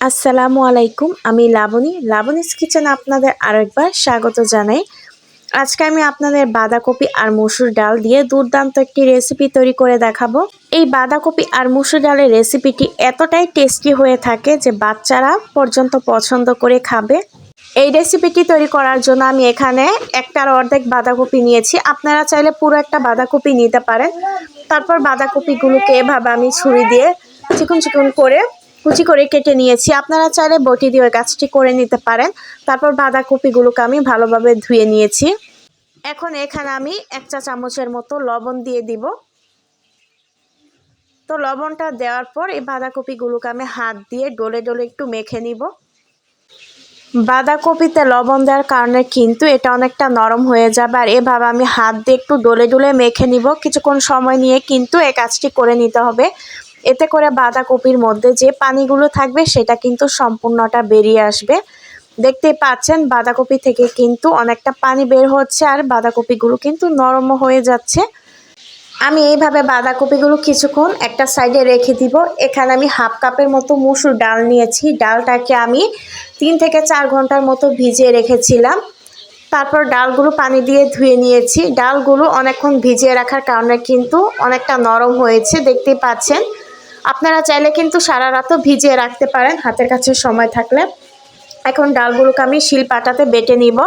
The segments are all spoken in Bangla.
আসসালামু আলাইকুম। আমি লাবণীস কিচেনে আপনাদের আরেকবার স্বাগত জানাই। আজকে আমি আপনাদের বাঁধাকপি আর মসুর ডাল দিয়ে দুর্দান্ত একটি রেসিপি তৈরি করে দেখাবো। এই বাঁধাকপি আর মসুর ডালের রেসিপিটি এতটাই টেস্টি হয়ে থাকে যে বাচ্চারা পর্যন্ত পছন্দ করে খাবে। এই রেসিপিটি তৈরি করার জন্য আমি এখানে একটার অর্ধেক বাঁধাকপি নিয়েছি। আপনারা চাইলে পুরো একটা বাঁধাকপি নিতে পারেন। তারপর বাঁধাকপিগুলোকে এভাবে আমি ছুরি দিয়ে চিকন চিকন করে কুচি করে কেটে নিয়েছি। আপনারা চাইলে বটি দিয়ে ওই কাজটি করে নিতে পারেন। তারপর বাঁধাকপিগুলোকে আমি ভালোভাবে ধুয়ে নিয়েছি। এখন এখানে আমি 1 চা চামচের মতো লবণ দিয়ে দিব। তো লবণটা দেওয়ার পর এই বাঁধাকপিগুলোকে আমি হাত দিয়ে ডলে ডলে একটু মেখে নিব। বাঁধাকপিতে লবণ দেওয়ার কারণে কিন্তু এটা অনেকটা নরম হয়ে যাবে, আর এভাবে আমি হাত দিয়ে একটু ডলে ডলে মেখে নিব। কিছুক্ষণ সময় নিয়ে কিন্তু এই কাজটি করে নিতে হবে। এতে করে বাঁধাকপির মধ্যে যে পানিগুলো থাকবে সেটা কিন্তু সম্পূর্ণটা বেরিয়ে আসবে। দেখতেই পাচ্ছেন বাঁধাকপি থেকে কিন্তু অনেকটা পানি বের হচ্ছে, আর বাঁধাকপিগুলো কিন্তু নরম হয়ে যাচ্ছে। আমি এইভাবে বাঁধাকপিগুলো কিছুক্ষণ একটা সাইডে রেখে দিব। এখানে আমি হাফ কাপের মতো মসুর ডাল নিয়েছি। ডালটাকে আমি 3 থেকে 4 ঘন্টার মতো ভিজিয়ে রেখেছিলাম। তারপর ডালগুলো পানি দিয়ে ধুয়ে নিয়েছি। ডালগুলো অনেকক্ষণ ভিজিয়ে রাখার কারণে কিন্তু অনেকটা নরম হয়েছে, দেখতেই পাচ্ছেন। আপনারা চাইলে কিন্তু সারা রাতও ভিজিয়ে রাখতে পারেন হাতের কাছে সময় থাকলে। এখন ডালগুলোকে আমি শিলপাটাতে বেটে নিব।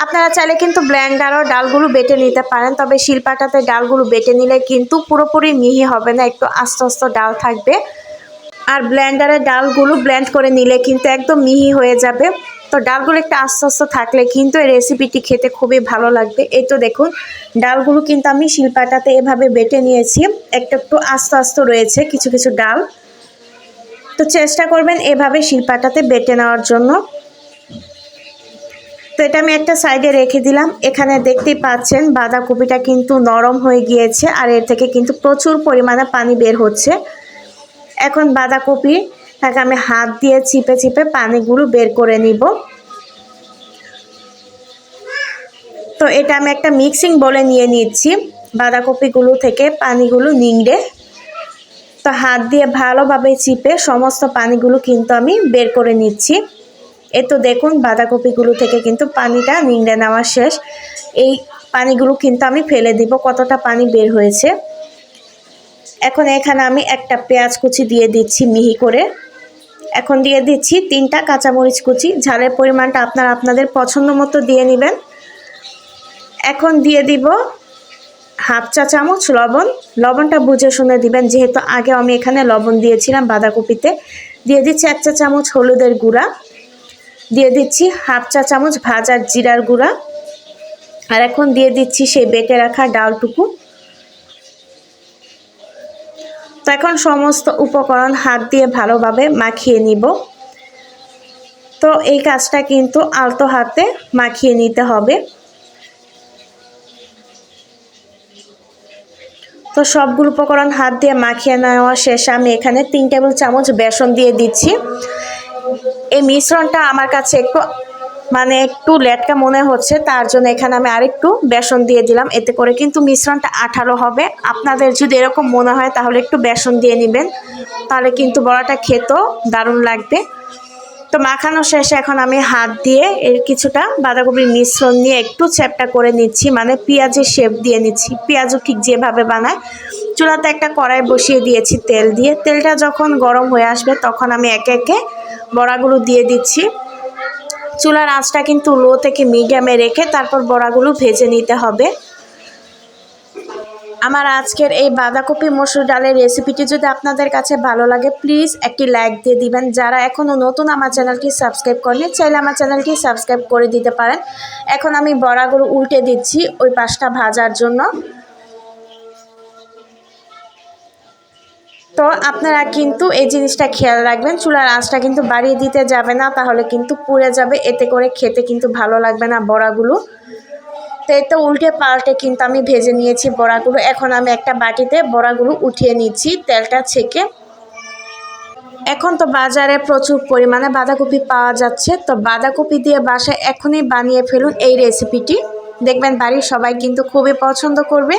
আপনারা চাইলে কিন্তু ব্লেন্ডারও ডালগুলো বেটে নিতে পারেন, তবে শিলপাটাতে ডালগুলো বেটে নিলে কিন্তু পুরোপুরি মিহি হবে না, একটু আস্তে আস্তে ডাল থাকবে। আর ব্লেন্ডারে ডালগুলো ব্লেন্ড করে নিলে কিন্তু একদম মিহি হয়ে যাবে। তো ডালগুলো একটু আস্তে আস্তে থাকলে কিন্তু এই রেসিপিটি খেতে খুবই ভালো লাগবে। এই তো দেখুন ডালগুলো কিন্তু আমি শিলপাটাতে এভাবে বেটে নিয়েছি। একটু একটু আস্তে আস্তে রয়েছে কিছু কিছু ডাল। তো চেষ্টা করবেন এভাবে শিলপাটাতে বেটে নেওয়ার জন্য। তো এটা আমি একটা সাইডে রেখে দিলাম। এখানে দেখতেই পাচ্ছেন বাঁধাকপিটা কিন্তু নরম হয়ে গিয়েছে, আর এর থেকে কিন্তু প্রচুর পরিমাণে পানি বের হচ্ছে। এখন বাঁধাকপিটাকে আমি হাত দিয়ে চিপে চিপে পানিগুলো বের করে নিব। তো এটা আমি একটা মিক্সিং বলে নিয়ে নিচ্ছি বাঁধাকপিগুলো থেকে পানিগুলো নিংড়ে। তো হাত দিয়ে ভালোভাবে চিপে সমস্ত পানিগুলো কিন্তু আমি বের করে নিচ্ছি। এই তো দেখুন বাঁধাকপিগুলো থেকে কিন্তু পানিটা নিংড়ে নেওয়া শেষ। এই পানিগুলো কিন্তু আমি ফেলে দিব, কতটা পানি বের হয়েছে। এখন এখানে আমি একটা পেঁয়াজ কুচি দিয়ে দিচ্ছি মিহি করে। এখন দিয়ে দিচ্ছি 3টা কাঁচামরিচ কুচি। ঝালের পরিমাণটা আপনারা আপনাদের পছন্দ মতো দিয়ে নেবেন। এখন দিয়ে দিব হাফ চা চামচ লবণ। লবণটা বুঝে শুনে দিবেন, যেহেতু আগে আমি এখানে লবণ দিয়েছিলাম বাঁধাকপিতে। দিয়ে দিচ্ছি 1 চা চামচ হলুদের গুঁড়া। দিয়ে দিচ্ছি হাফ চা চামচ ভাজা জিরার গুঁড়া। আর এখন দিয়ে দিচ্ছি সেই বেটে রাখা ডালটুকু। তো এখন সমস্ত উপকরণ হাত দিয়ে ভালোভাবে মাখিয়ে নিব। তো এই কাজটা কিন্তু আলতো হাতে মাখিয়ে নিতে হবে। তো সবগুলো উপকরণ হাত দিয়ে মাখিয়ে নেওয়া শেষে আমি এখানে 3 টেবিল চামচ বেসন দিয়ে দিচ্ছি। এই মিশ্রণটা আমার কাছে একটু লেটকা মনে হচ্ছে, তার জন্য এখানে আমি আরেকটু বেসন দিয়ে দিলাম। এতে করে কিন্তু মিশ্রণটা আঠালো হবে। আপনাদের যদি এরকম মনে হয় তাহলে একটু বেসন দিয়ে নেবেন, তাহলে কিন্তু বড়াটা খেতেও দারুণ লাগবে। তো মাখানো শেষে এখন আমি হাত দিয়ে এর কিছুটা বাঁধাকপির মিশ্রণ নিয়ে একটু চ্যাপটা করে নিচ্ছি, মানে পেঁয়াজের শেপ দিয়ে নিচ্ছি। পেঁয়াজও ঠিক যেভাবে বানায়। চুলাতে একটা কড়াই বসিয়ে দিয়েছি তেল দিয়ে। তেলটা যখন গরম হয়ে আসবে তখন আমি একে একে বড়াগুলো দিয়ে দিচ্ছি। চুলার আঁচটা কিন্তু লো থেকে মিডিয়ামে রেখে তারপর বড়াগুলো ভেজে নিতে হবে। আমার আজকের এই বাঁধাকপি মসুর ডালের রেসিপিটি যদি আপনাদের কাছে ভালো লাগে প্লিজ একটি লাইক দিয়ে দিবেন। যারা এখনও নতুন আমার চ্যানেলটি সাবস্ক্রাইব করেনি চাইলে আমার চ্যানেলটি সাবস্ক্রাইব করে দিতে পারেন। এখন আমি বড়াগুলো উল্টে দিচ্ছি ওই পাশটা ভাজার জন্য। তো আপনারা কিন্তু এই জিনিসটা খেয়াল রাখবেন, চুলার আঁচটা কিন্তু বাড়িয়ে দিতে যাবে না, তাহলে কিন্তু পুড়ে যাবে। এতে করে খেতে কিন্তু ভালো লাগবে না বড়াগুলো। তো এই তো উল্টে পাল্টে কিন্তু আমি ভেজে নিয়েছি বড়াগুলো। এখন আমি একটা বাটিতে বড়াগুলো উঠিয়ে নিচ্ছি তেলটা ছেঁকে। এখন তো বাজারে প্রচুর পরিমাণে বাঁধাকপি পাওয়া যাচ্ছে। তো বাঁধাকপি দিয়ে বাসায় এখনই বানিয়ে ফেলুন এই রেসিপিটি, দেখবেন বাড়ির সবাই কিন্তু খুবই পছন্দ করবে।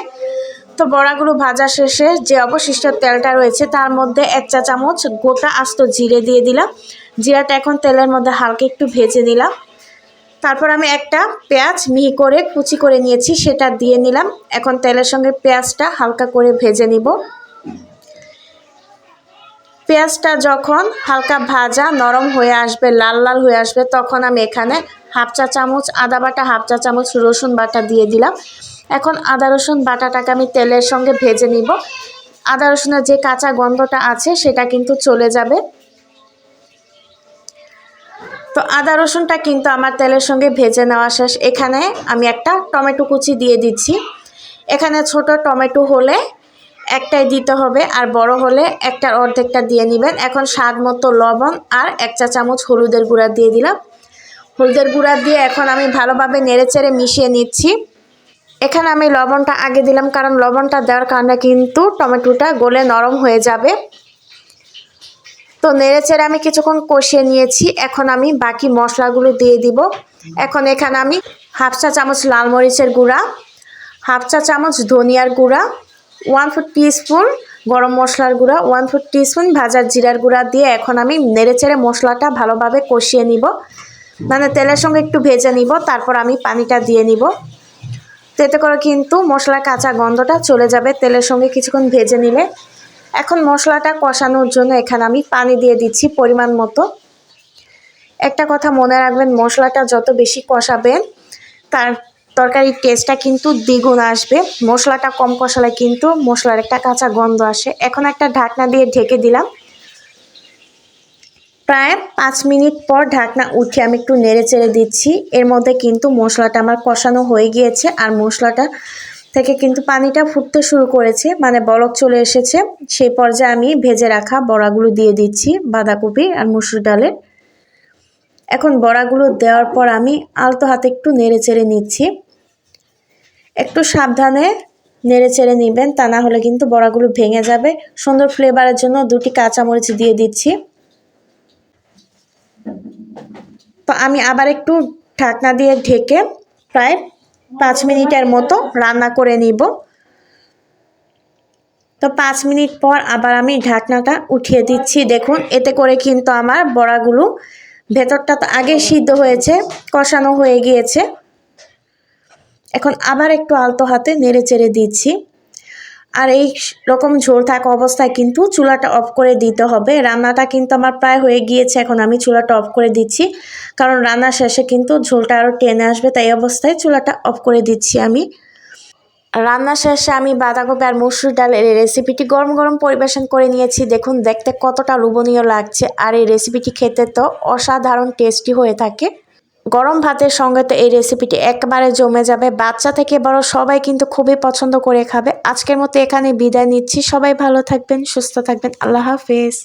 তো বড়াগুলো ভাজা শেষে যে অবশিষ্ট তেলটা রয়েছে তার মধ্যে 1 চা চামচ গোটা আস্ত জিরে দিয়ে দিলাম। জিরাটা এখন তেলের মধ্যে হালকা একটু ভেজে নিলাম। তারপর আমি একটা পেঁয়াজ মিহি করে কুচি করে নিয়েছি, সেটা দিয়ে নিলাম। এখন তেলের সঙ্গে পেঁয়াজটা হালকা করে ভেজে নিব। পেঁয়াজটা যখন হালকা ভাজা নরম হয়ে আসবে, লাল লাল হয়ে আসবে, তখন আমি এখানে 1/2 চা চামচ আদা বাটা, 1/2 চা চামচ রসুন বাটা দিয়ে দিলাম। এখন আদা রসুন বাটাটাকে আমি তেলের সঙ্গে ভেজে নিব। আদা রসুনের যে কাঁচা গন্ধটা আছে সেটা কিন্তু চলে যাবে। তো আদা রসুনটা কিন্তু আমার তেলের সঙ্গে ভেজে নেওয়া শেষ। এখানে আমি একটা টমেটো কুচি দিয়ে দিচ্ছি। এখানে ছোট টমেটো হলে একটাই দিতে হবে, আর বড় হলে একটার অর্ধেকটা দিয়ে নেবেন। এখন স্বাদ মতো লবণ আর 1 চা চামচ হলুদের গুঁড়া দিয়ে দিলাম। হলুদের গুঁড়া দিয়ে এখন আমি ভালোভাবে নেড়েচেড়ে মিশিয়ে নিচ্ছি। এখানে আমি লবণটা আগে দিলাম, কারণ লবণটা দেওয়ার কারণে কিন্তু টমেটোটা গলে নরম হয়ে যাবে। তো নেড়েচেড়ে আমি কিছুক্ষণ কষিয়ে নিয়েছি। এখন আমি বাকি মশলাগুলো দিয়ে দিব। এখন এখানে আমি 1/2 চা চামচ লাল মরিচের গুঁড়া, 1/2 চা চামচ ধনিয়ার গুঁড়া, 1/4 টিস্পুন গরম মশলার গুঁড়া, 1/4 টিস্পুন ভাজার জিরার গুঁড়া দিয়ে এখন আমি নেড়েচেড়ে মশলাটা ভালোভাবে কষিয়ে নিব, মানে তেলের সঙ্গে একটু ভেজে নিব। তারপর আমি পানিটা দিয়ে নিব। তো এতে করে কিন্তু মশলার কাঁচা গন্ধটা চলে যাবে তেলের সঙ্গে কিছুক্ষণ ভেজে নিলে। এখন মশলাটা কষানোর জন্য এখানে আমি পানি দিয়ে দিচ্ছি পরিমাণ মতো। একটা কথা মনে রাখবেন, মশলাটা যত বেশি কষাবেন তার তরকারির টেস্টটা কিন্তু দ্বিগুণ আসবে। মশলাটা কম কষালে কিন্তু মশলার একটা কাঁচা গন্ধ আসে। এখন একটা ঢাকনা দিয়ে ঢেকে দিলাম। প্রায় 5 মিনিট পর ঢাকনা উঠিয়ে আমি একটু নেড়ে চেড়ে দিচ্ছি। এর মধ্যে কিন্তু মশলাটা আমার কষানো হয়ে গিয়েছে, আর মশলাটা থেকে কিন্তু পানিটা ফুটতে শুরু করেছে, মানে বলক চলে এসেছে। সেই পর্যায়ে আমি ভেজে রাখা বড়াগুলো দিয়ে দিচ্ছি, বাঁধাকপি আর মসুর ডালের। এখন বড়াগুলো দেওয়ার পর আমি আলতো হাতে একটু নেড়ে চেড়ে নিচ্ছি। একটু সাবধানে নেড়ে চেড়ে নেবেন, তা না হলে কিন্তু বড়াগুলো ভেঙে যাবে। সুন্দর ফ্লেভারের জন্য 2টি কাঁচামরিচ দিয়ে দিচ্ছি। তো আমি আবার একটু ঢাকনা দিয়ে ঢেকে প্রায় 5 মিনিটের মতো রান্না করে নিব। তো 5 মিনিট পর আবার আমি ঢাকনাটা উঠিয়ে দিচ্ছি। দেখুন, এতে করে কিন্তু আমার বড়াগুলো ভেতরটা তো আগে সিদ্ধ হয়েছে, কষানো হয়ে গিয়েছে। এখন আবার একটু আলতো হাতে নেড়ে চেড়ে দিচ্ছি। আর এই রকম ঝোল থাকা অবস্থায় কিন্তু চুলাটা অফ করে দিতে হবে। রান্নাটা কিন্তু আমার প্রায় হয়ে গিয়েছে, এখন আমি চুলাটা অফ করে দিচ্ছি, কারণ রান্নার শেষে কিন্তু ঝোলটা আরও টেনে আসবে। তাই অবস্থায় চুলাটা অফ করে দিচ্ছি আমি। রান্না শেষে আমি বাঁধাকপি আর মসুর ডালের এই রেসিপিটি গরম গরম পরিবেশন করে নিয়েছি। দেখুন দেখতে কতটা লোভনীয় লাগছে, আর এই রেসিপিটি খেতে তো অসাধারণ টেস্টি হয়ে থাকে। গরম ভাতের সঙ্গে তো এই রেসিপিটি একেবারে জমে যাবে। বাচ্চা থেকে বড় সবাই কিন্তু খুবই পছন্দ করে খাবে। আজকের মতো এখানে বিদায় নিচ্ছি। সবাই ভালো থাকবেন, সুস্থ থাকবেন। আল্লাহ হাফেজ।